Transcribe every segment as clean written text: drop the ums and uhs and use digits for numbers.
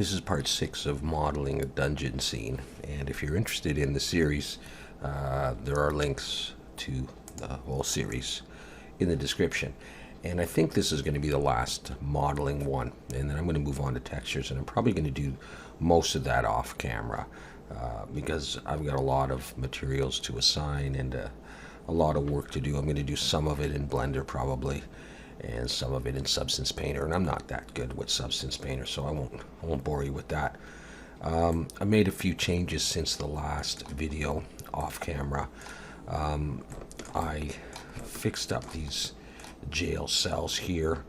This is part 6 of modeling a dungeon scene, and if you're interested in the series, there are links to the whole series in the description. And I think this is going to be the last modeling one, and then I'm going to move on to textures, and I'm probably going to do most of that off camera because I've got a lot of materials to assign and a lot of work to do. I'm going to do some of it in Blender probably, and some of it in Substance Painter, and I'm not that good with Substance Painter, so I won't bore you with that. I made a few changes since the last video off camera. I fixed up these jail cells here.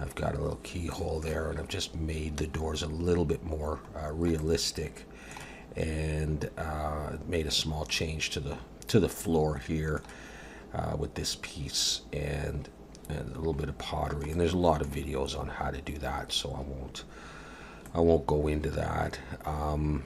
I've got a little keyhole there, and I've just made the doors a little bit more realistic, and made a small change to the floor here with this piece, and a little bit of pottery, and there's a lot of videos on how to do that, so I won't go into that. And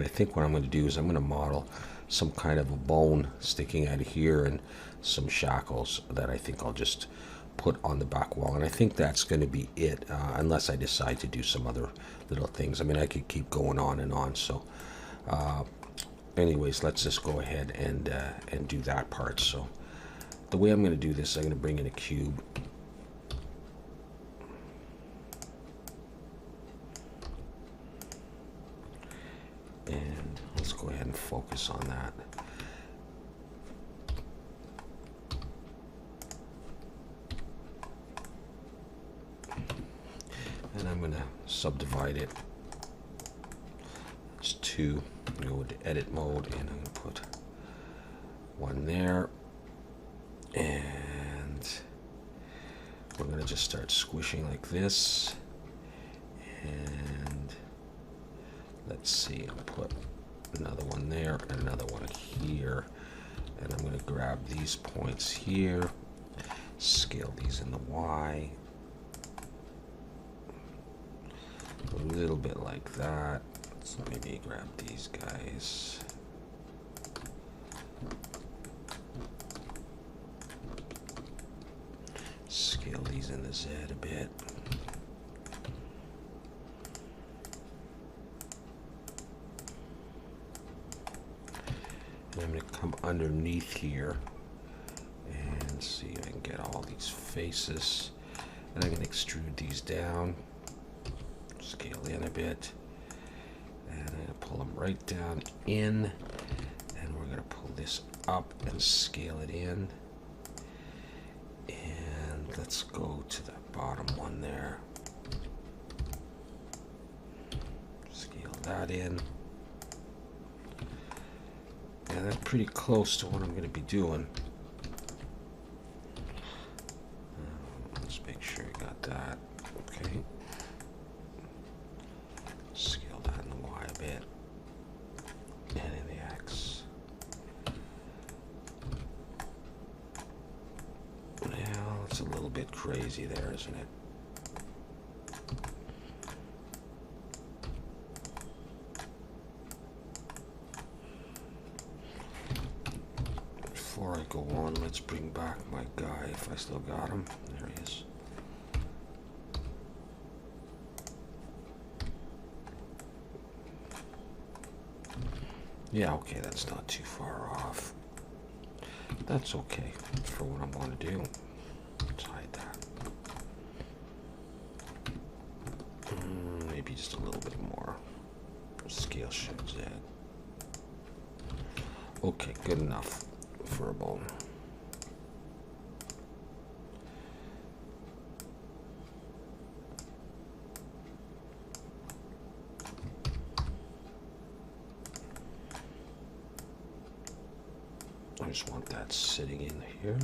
I think what I'm going to do is I'm going to model some kind of a bone sticking out of here and some shackles that I think I'll just put on the back wall, and I think that's going to be it, unless I decide to do some other little things. I mean, I could keep going on and on, so anyways, let's just go ahead and do that part. So the way I'm going to do this, I'm going to bring in a cube. And let's go ahead and focus on that. And I'm going to subdivide it. It's two. Go to edit mode, and I'm going to put one there. And we're going to just start squishing like this. And let's see, I'll put another one there and another one here. And I'm going to grab these points here, scale these in the Y, a little bit like that. So maybe grab these guys. Scale these in the Z a bit. And I'm going to come underneath here and see if I can get all these faces. And I'm going to extrude these down, scale in a bit, and I'm going to pull them right down in, and we're going to pull this up and scale it in. And let's go to the bottom one there. Scale that in. And that's pretty close to what I'm going to be doing. Let's make sure you got that. Okay. Scale that in the Y a bit. And in the X. Well, it's a little bit crazy there, isn't it? Before I go on, let's bring back my guy, if I still got him. There he is. Yeah, okay, that's not too far off. That's okay for what I'm going to do. Let's hide that. Maybe just a little bit more. Scale shift Z. Okay, good enough for a bone. I just want that sitting in here.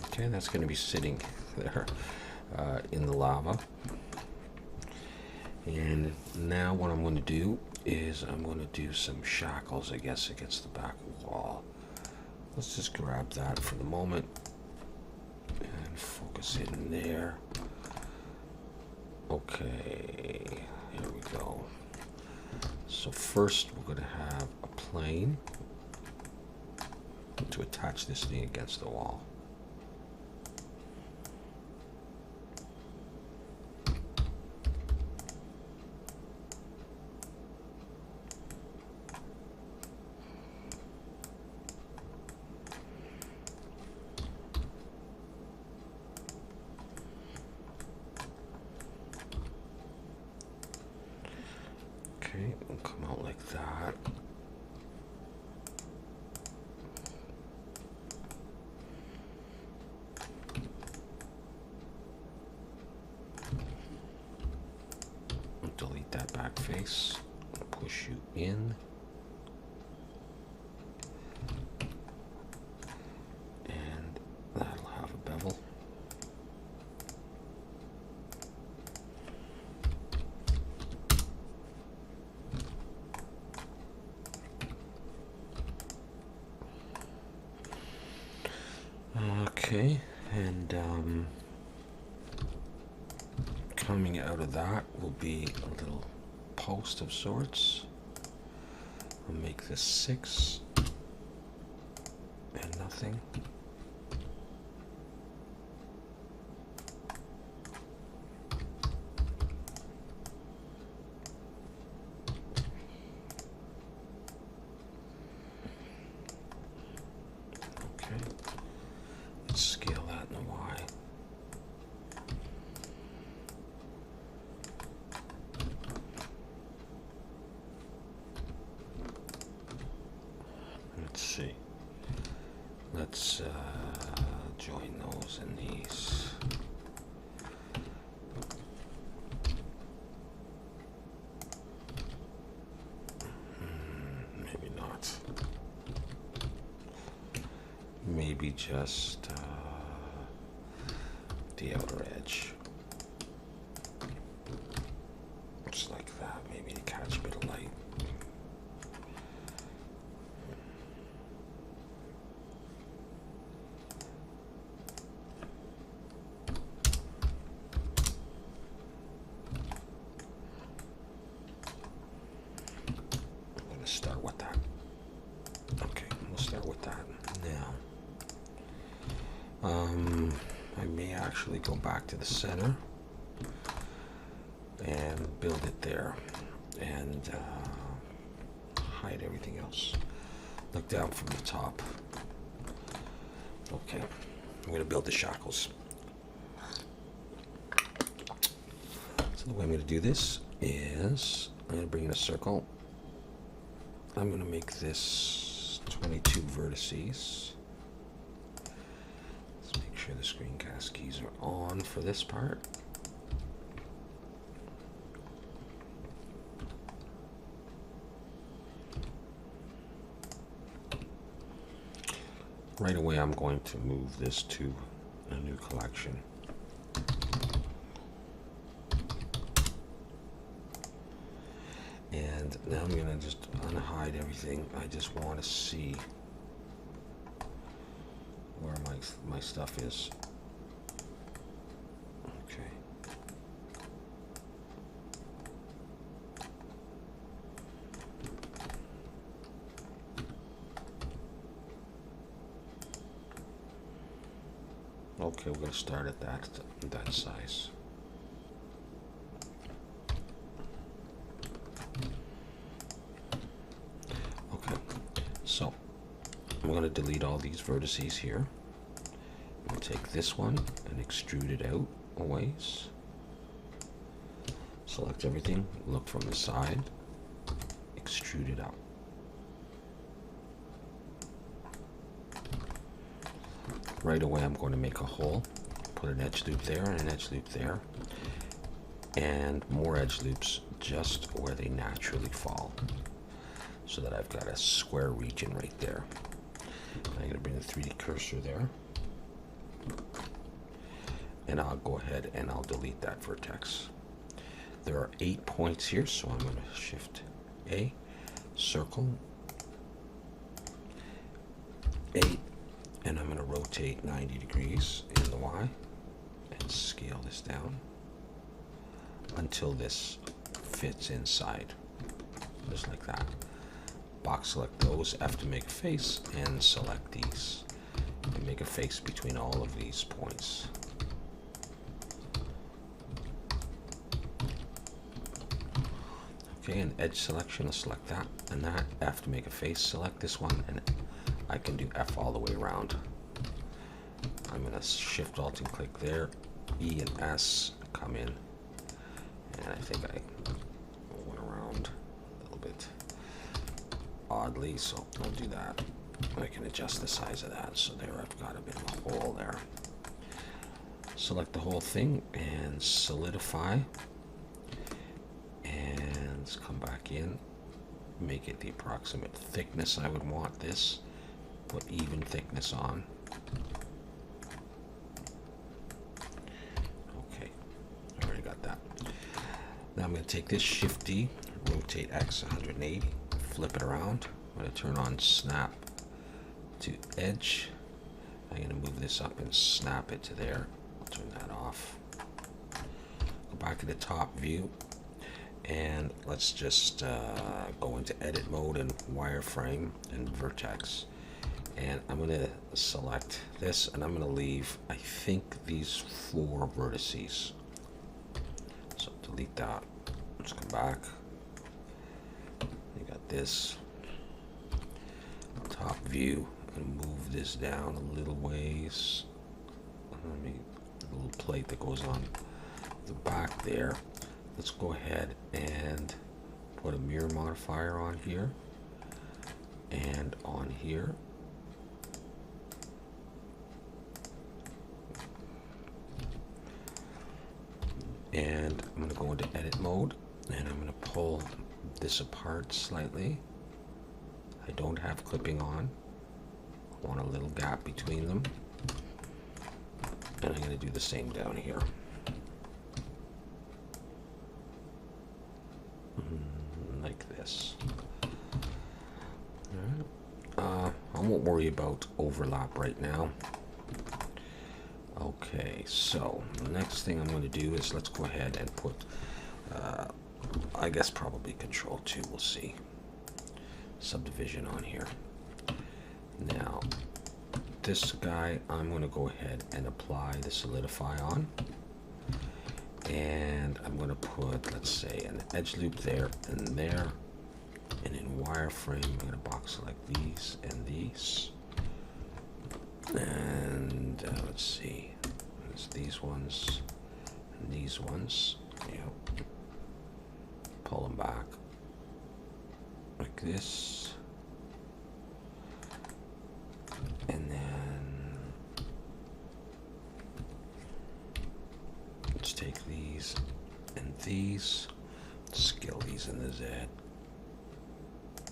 Okay, that's going to be sitting there in the lava. And now what I'm going to do is I'm going to do some shackles, I guess, against the back wall. Let's just grab that for the moment and focus it in there. Okay, here we go. So first we're going to have a plane. to attach this thing against the wall. Okay, it'll come out like that. Delete that back face, push you in, and that'll have a bevel. Okay, and coming out of that will be a little post of sorts. I'll make this 6 and nothing. Okay, let's scale that in the Y. Let's see. Let's join those and these. Maybe not. Maybe just the outer edge. Just like that, maybe to catch a bit of light. Start with that. Okay, we'll start with that now. I may actually go back to the center and build it there and hide everything else. Look down from the top. Okay, I'm going to build the shackles. So the way I'm going to do this is I'm going to bring in a circle. I'm going to make this 22 vertices. Let's make sure the screencast keys are on for this part. Right away, I'm going to move this to a new collection. And now I'm going to just unhide everything. I just want to see where my stuff is. Okay. Okay, we're going to start at that size. So I'm going to delete all these vertices here. I'll take this one and extrude it out a ways. Select everything, look from the side, extrude it out. Right away I'm going to make a hole, put an edge loop there and an edge loop there, and more edge loops just where they naturally fall, so that I've got a square region right there. I'm going to bring the 3D cursor there, and I'll go ahead and I'll delete that vertex. There are 8 points here, so I'm going to shift A, circle, 8, and I'm going to rotate 90 degrees in the Y and scale this down until this fits inside, just like that. box select those, F to make a face, and select these. And make a face between all of these points. Okay, and edge selection, I'll select that and that. F to make a face, select this one, and I can do F all the way around. I'm going to Shift Alt and click there, E and S, come in, and I think I went around a little bit oddly, so I'll do that. I can adjust the size of that, so there I've got a bit of a hole there. Select the whole thing and solidify, and let's come back in, make it the approximate thickness I would want this, put even thickness on. Okay, I already got that. Now I'm going to take this Shift D, rotate X 180, flip it around. I'm going to turn on snap to edge. I'm going to move this up and snap it to there. I'll turn that off. Go back to the top view, and let's just go into edit mode and wireframe and vertex. And I'm going to select this, and I'm going to leave, I think, these 4 vertices. So delete that. Let's come back. You got this top view, and move this down a little ways. Let me, a little plate that goes on the back there. Let's go ahead and put a mirror modifier on here and on here. And I'm going to go into edit mode, and I'm going to pull this apart slightly. I don't have clipping on. I want a little gap between them. And I'm going to do the same down here. Like this. Alright. I won't worry about overlap right now. Okay, so the next thing I'm going to do is let's go ahead and put, I guess probably Control 2, we'll see. Subdivision on here. Now, this guy, I'm going to go ahead and apply the solidify on. And I'm going to put, let's say, an edge loop there and there. And in wireframe, I'm going to box select these and these. And let's see, there's these ones and these ones. Yep. Pull them back like this, and then let's take these and these, scale these in the Z.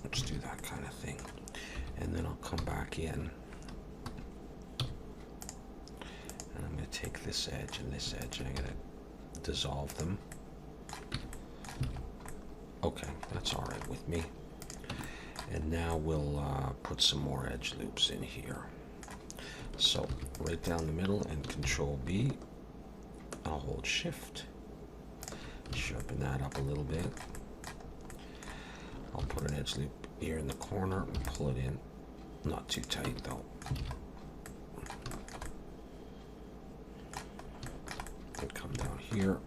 Let's do that kind of thing, and then I'll come back in. And I'm going to take this edge and this edge, and I'm going to dissolve them. Okay, that's all right with me. And now we'll put some more edge loops in here. So right down the middle and Control B. I'll hold Shift. Sharpen that up a little bit. I'll put an edge loop here in the corner and pull it in. Not too tight though. And come down here.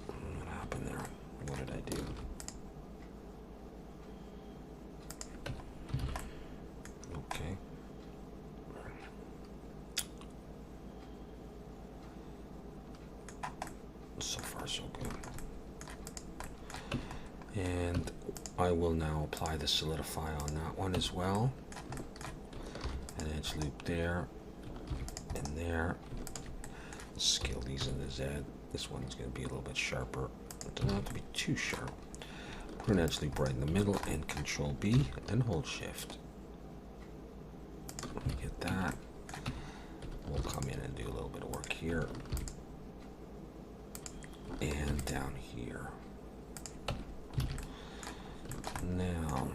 What happened there? What did I do? Okay. So far, so good. And I will now apply the solidify on that one as well. An edge loop there and there. Scale these in the Z. This one's going to be a little bit sharper. It doesn't have to be too sharp. Put an edge loop right in the middle and Control B and hold Shift. Get that. We'll come in and do a little bit of work here and down here. Now,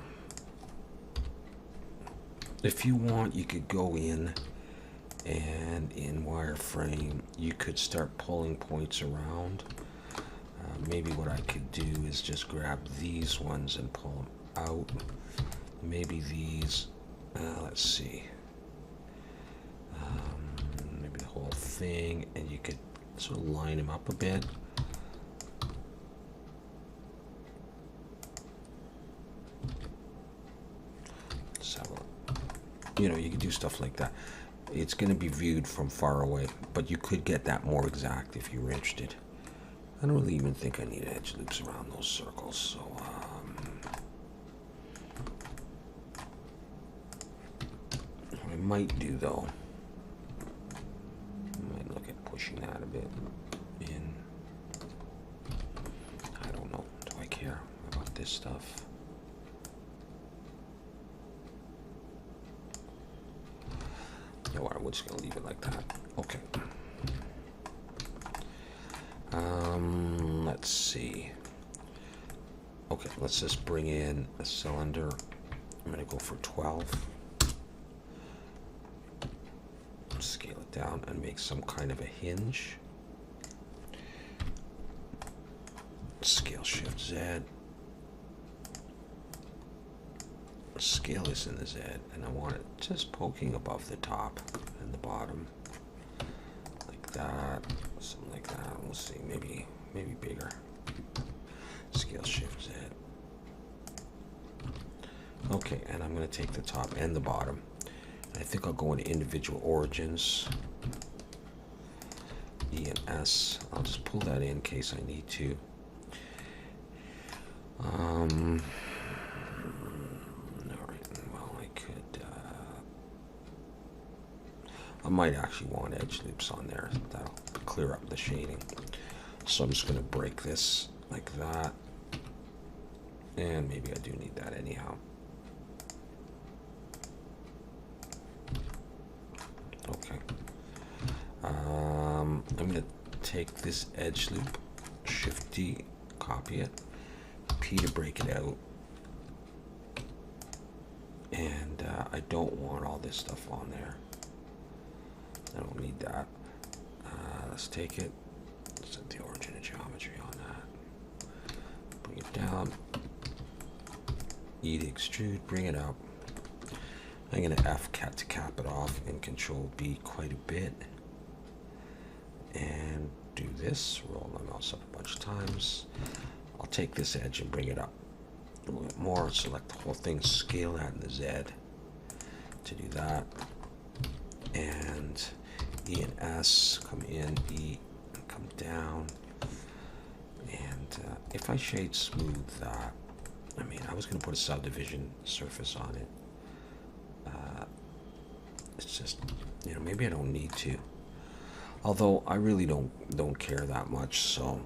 if you want, you could go in and in wireframe, you could start pulling points around. maybe what I could do is just grab these ones and pull them out. Maybe these, let's see, maybe the whole thing, and you could sort of line them up a bit. So, you know, you could do stuff like that. It's going to be viewed from far away, but you could get that more exact if you were interested. I don't really even think I need edge loops around those circles, so what I might do though, I might look at pushing that a bit in. I don't know, do I care about this stuff? No, we're just gonna leave it like that. Okay. Let's see. Okay, let's just bring in a cylinder. I'm gonna go for 12. Scale it down and make some kind of a hinge. Scale Shift Z. Scale this in the Z, and I want it just poking above the top and the bottom, like that, something like that. We'll see, maybe bigger. Scale Shift Z. Okay, and I'm going to take the top and the bottom. I think I'll go into individual origins. E and S. I'll just pull that in case I need to. I might actually want edge loops on there. That'll clear up the shading. So I'm just going to break this like that. And maybe I do need that anyhow. Okay. I'm going to take this edge loop, Shift D, copy it, P to break it out. And I don't want all this stuff on there. I don't need that. Let's take it, set the origin of geometry on that. Bring it down. E to extrude, bring it up. I'm going to F cat to cap it off and Control B quite a bit. And do this, roll my mouse up a bunch of times. I'll take this edge and bring it up a little bit more, select the whole thing, scale that in the Z to do that. And E and S, come in, E, and come down. And if I shade smooth that, I mean, I was going to put a subdivision surface on it. It's just, you know, maybe I don't need to. Although I really don't care that much, so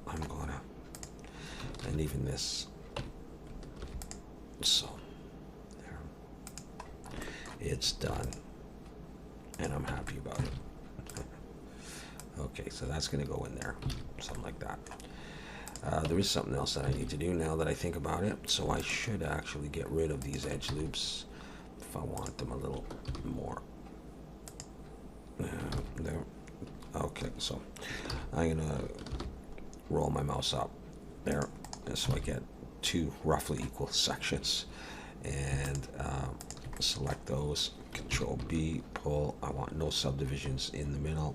I'm gonna, and even this, so there, it's done, and I'm happy about it. Okay, so that's gonna go in there, something like that. There is something else that I need to do now that I think about it, so I should actually get rid of these edge loops if I want them a little more. There. Okay, so I'm gonna roll my mouse up there, and so I get two roughly equal sections, and select those. Control B, pull. I want no subdivisions in the middle.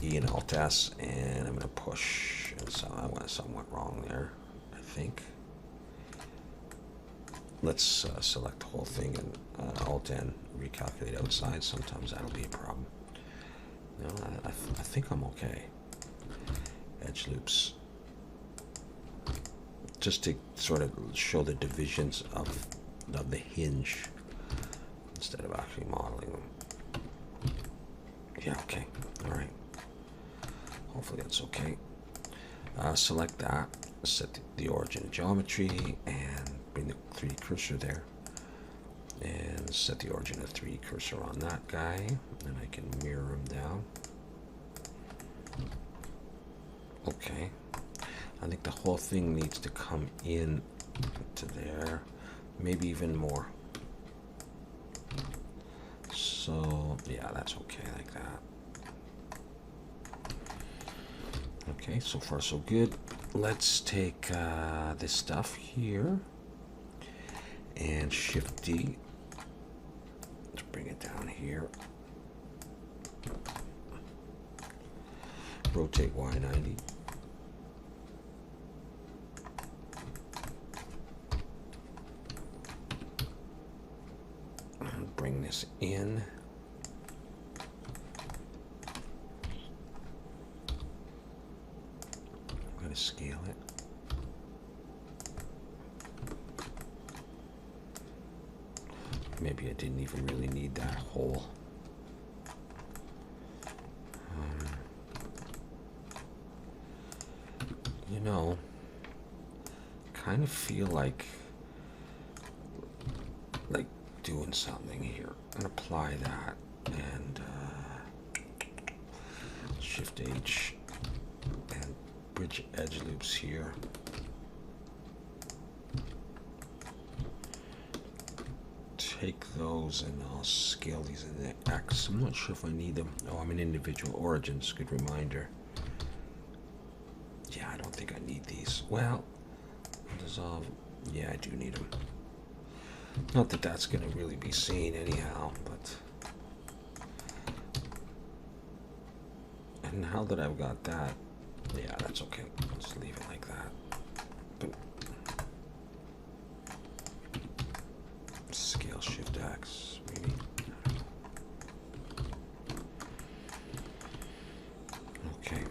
E and Alt S, and I'm gonna push. And so I went somewhat wrong there, I think. Let's select the whole thing and Alt N, recalculate outside. Sometimes that'll be a problem. No, I think I'm okay. Edge loops. Just to sort of show the divisions of the hinge instead of actually modeling them. Yeah, okay. All right. Hopefully that's okay. Select that, set the origin of geometry, and bring the 3D cursor there. And set the origin of 3D cursor on that guy, and I can mirror him down. Okay. I think the whole thing needs to come in to there, maybe even more. So, yeah, that's okay like that. Okay, so far so good. Let's take this stuff here and Shift D. Let's bring it down here. Rotate Y90. And bring this in. I'm going to scale it. Maybe I didn't even really need that hole. You know, kind of feel like doing something here. And apply that and Shift H and bridge edge loops here. Take those and I'll scale these in the X. I'm not sure if I need them. Oh, I'm in individual origins. Good reminder. Yeah, I don't think I need these. Well, dissolve. Yeah, I do need them. Not that that's going to really be seen anyhow, but. And now that I've got that, yeah, that's okay. I'll just leave it like that. But scale Shift X, maybe. Okay.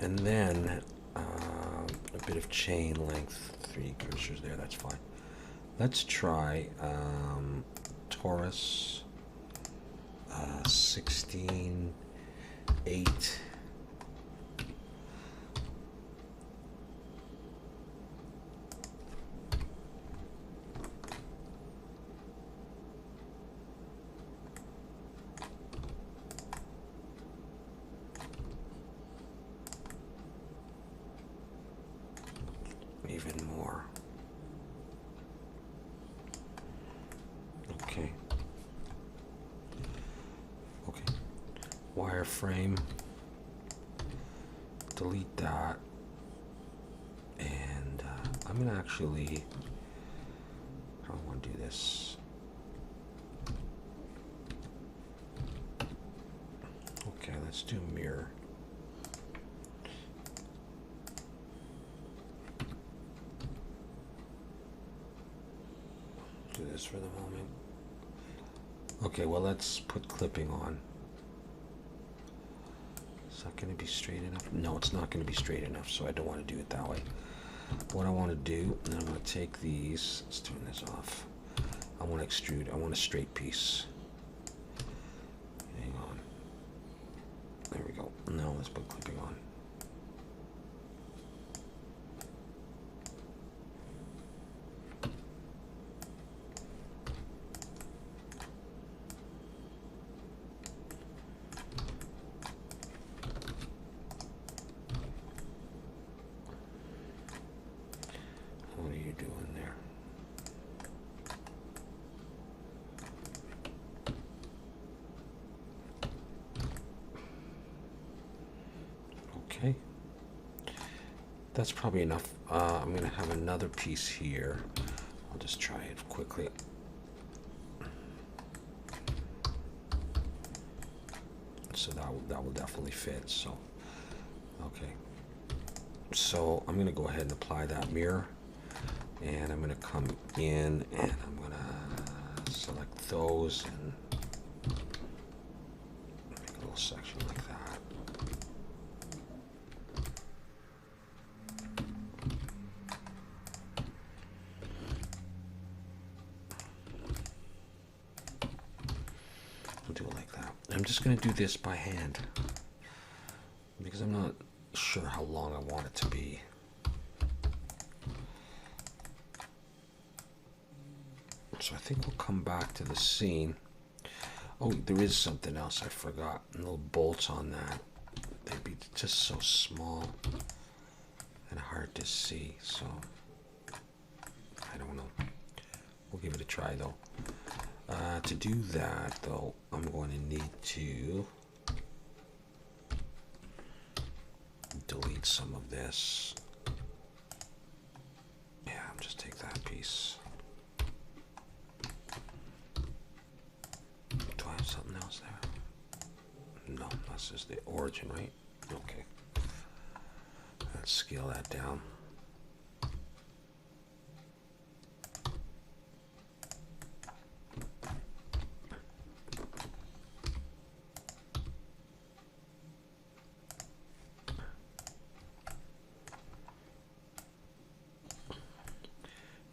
And then a bit of chain length, 3 cursors there, that's fine. Let's try Taurus 16, 8. Even more. Okay. Okay. Wireframe. Delete that. And I'm going to actually. I don't want to do this. Okay, let's do mirror. Do this for the moment. Okay, well, let's put clipping on. Is that going to be straight enough? No, it's not going to be straight enough, so I don't want to do it that way. What I want to do, I'm going to take these. Let's turn this off. I want to extrude. I want a straight piece. Hang on. There we go. Now let's put clipping on. What are you doing there? Okay. That's probably enough. I'm going to have another piece here. I'll just try it quickly. So that will definitely fit. So, okay. So I'm going to go ahead and apply that mirror. And I'm going to come in and I'm going to select those and make a little section like that. I'll do it like that. I'm just going to do this by hand because I'm not sure how long I want it to be. So I think we'll come back to the scene. Oh, there is something else I forgot. Little bolts on that. They'd be just so small and hard to see. So I don't know. We'll give it a try though. To do that though, I'm going to need to need some of this. Yeah, I'll just take that piece. Do I have something else there? No, this is the origin, right? Okay. Let's scale that down.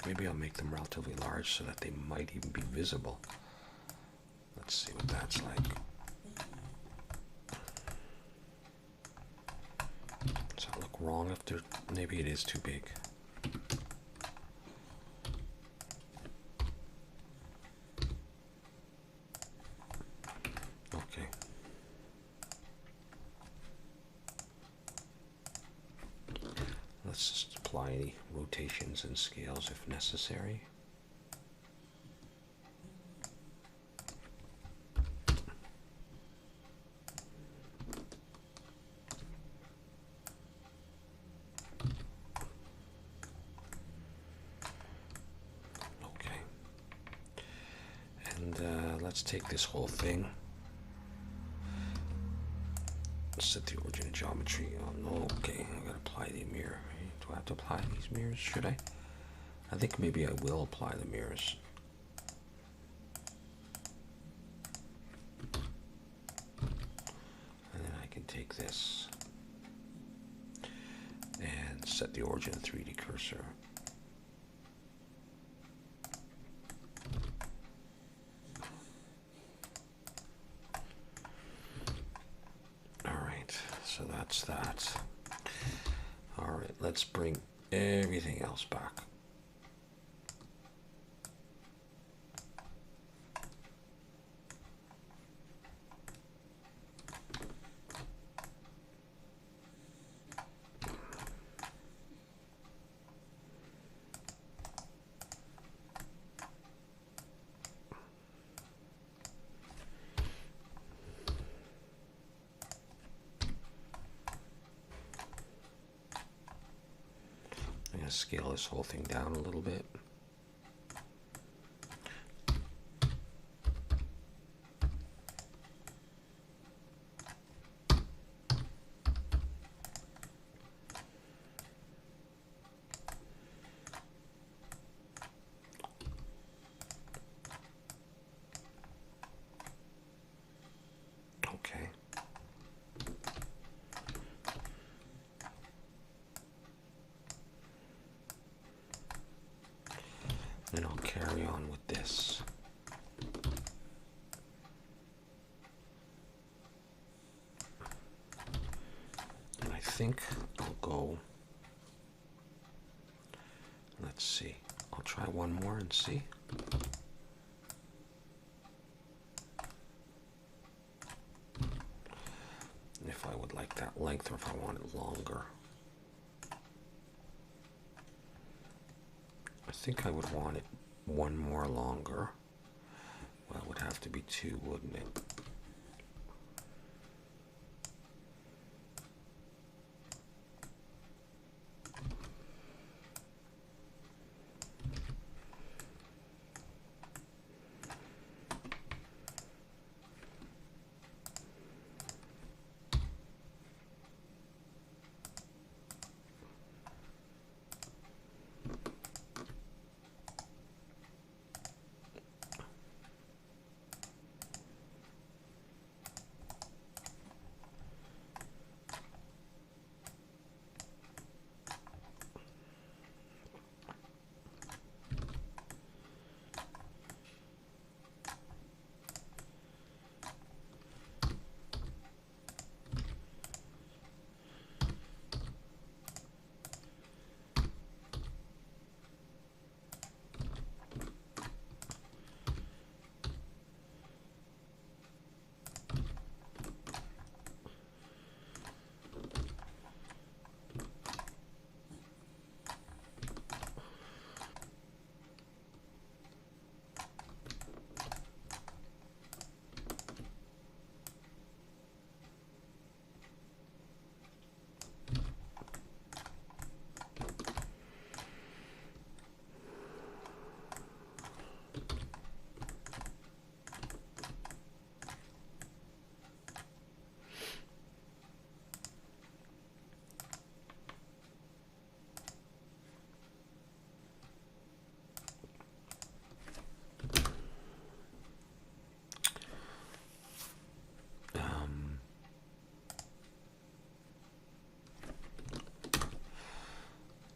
Maybe I'll make them relatively large so that they might even be visible. Let's see what that's like. Does that look wrong if they're, maybe it is too big. Okay. Let's just apply any rotations and scales if necessary. Okay. And let's take this whole thing. Set the origin of geometry on. Okay, I'm going to apply the mirror. Do I have to apply these mirrors? Should I? I think maybe I will apply the mirrors. And then I can take this and set the origin of 3D cursor. Alright, so that's that. Alright, let's bring everything else back. I'm going to scale this whole thing down a little bit. Okay. And I'll carry on with this. And I think I'll go, let's see, I'll try one more and see. If I would like that length or if I want it longer. I think I would want it one more longer. Well, it would have to be two, wouldn't it?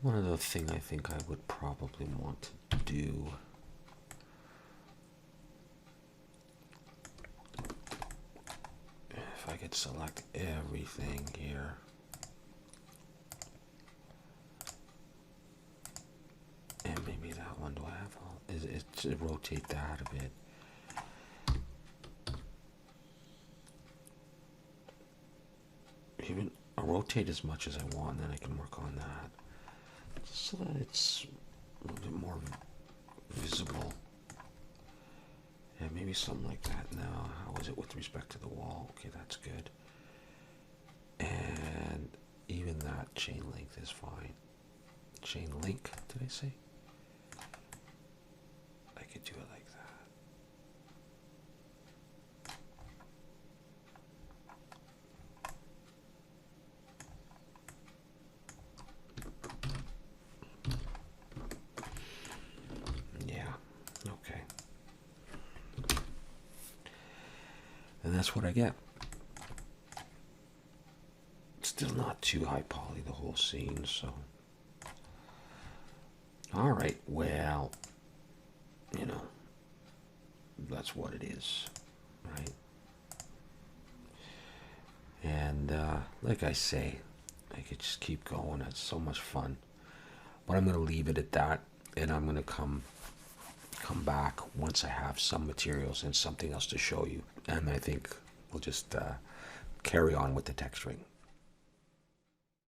One other thing I think I would probably want to do, if I could select everything here, and maybe that one, do I have all, is it to rotate that a bit? Even I'll rotate as much as I want, and then I can work on that so that it's a little bit more visible. Yeah, maybe something like that. Now, how is it with respect to the wall? Okay, that's good. And even that chain length is fine. Chain link, did I say? I could do it like that. Yeah, okay. And that's what I get. Still not too high poly, the whole scene, so. Alright, well, you know, that's what it is, right? And like I say, I could just keep going. It's so much fun. But I'm going to leave it at that, and I'm going to come back once I have some materials and something else to show you. And I think we'll just carry on with the texturing.